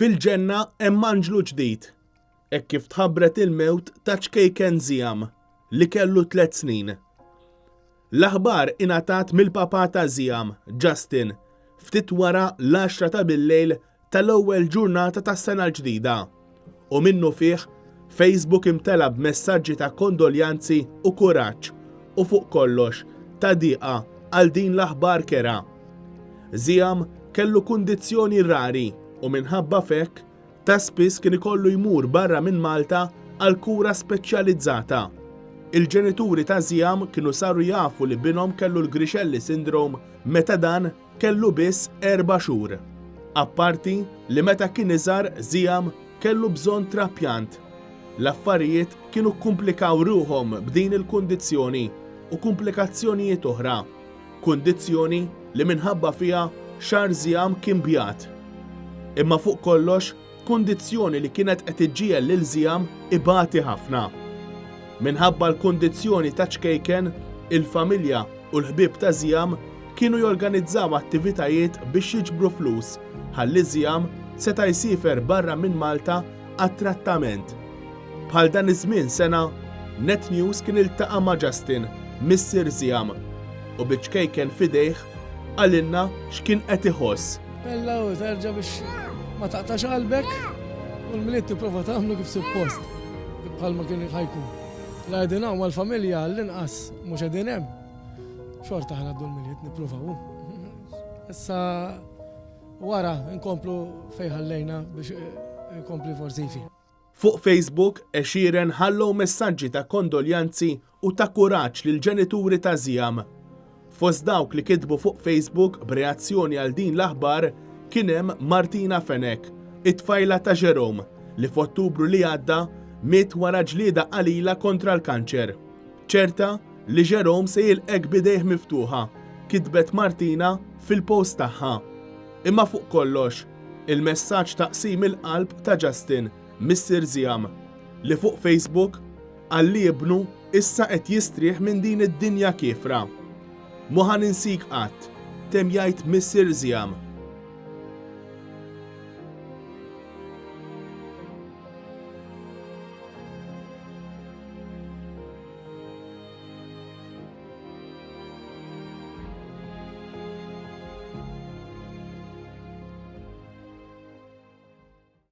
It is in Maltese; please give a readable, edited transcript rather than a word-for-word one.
Fil-ġenna hemm Anġlu ġdid. Hekk kif tħabbret il-mewt ta' ċkejken Ziam li kellu 3 snin. L-aħbar ingħatat mill-papa ta' Ziam, Justin, ftit wara l-10 ta' bil-lejl tal-ewwel ġurnata tas-sena l-ġdida. U minnu fih Facebook imtela b'messaġġi ta' kondoljanzi u kuraġġ u fuq kollox ta' diqa għal din l-aħbar kerha. Ziam kellu kundizzjoni rari u minħabba f'hekk ta' spiss kien ikollu jmur barra minn Malta għal kura speċjalizzata. Il-ġenituri ta' Ziam kienu saru jafu li binhom kellu l-Grixelli syndrome meta dan kellu biss 4 xhur. Apparti li meta kien iżgħar Ziam kellu bżonn trappjant. L-affarijiet kienu kkumplikaw ruhom b'din il-kundizzjoni u komplikazzjonijiet oħra. Kundizzjoni li minħabba fiha xahar Ziam kien bjat. Imma fuq kollox, kundizzjoni li kienet qed iġġiegħel lil Ziam ibati ħafna. Minħabba l-kundizzjoni ta' ċkejken, il-familja u l-ħbieb ta' Ziam kienu jorganizzaw attivitajiet biex jiġbru flus ħalli Ziam seta' jsifer barra minn Malta għat-trattament. Bħal dan iż-żmien sena, Net News kien iltaqa' ma' Justin, missier Ziam, u biċ-ċkejken f'idejh għalilna x'kien qed iħoss. Bella u terġa' biex ma taqtax qalbek u l-miliet tipprova tagħmlu kif suppost, bħalma kien ħajkun. L-għedin hawn mal-familja għall-inqas mhux qegħdin hemm. Xorta ħanaddu l-miliet nippruvaw. Issa wara nkomplu fejn ħallejna biex inkompli forsi fi. Fuq Facebook għexieren ħallew messaġġi ta' kondoljanzi u ta' kuraġġ lil ġenituri ta' Ziam. Fost dawk li kitbu fuq Facebook b'reazzjoni għal din l-aħbar kien hemm Martina Fenek, it-tfajla ta' Jerome, li f'Ottubru li għadda miet wara ġlieda qalila kontra l-kanċer. ċerta li Jerome se jilqek bidejh miftuħa, kitbet Martina fil-post tagħha. Imma fuq kollox, il-messaġġ taqsim il-qalb ta' Justin, missier Ziam, li fuq Facebook għalli ibnu issa qed jistrieħ minn din id-dinja kiefra. Mu ħaninsik qatt, tem jgħid missier Ziam.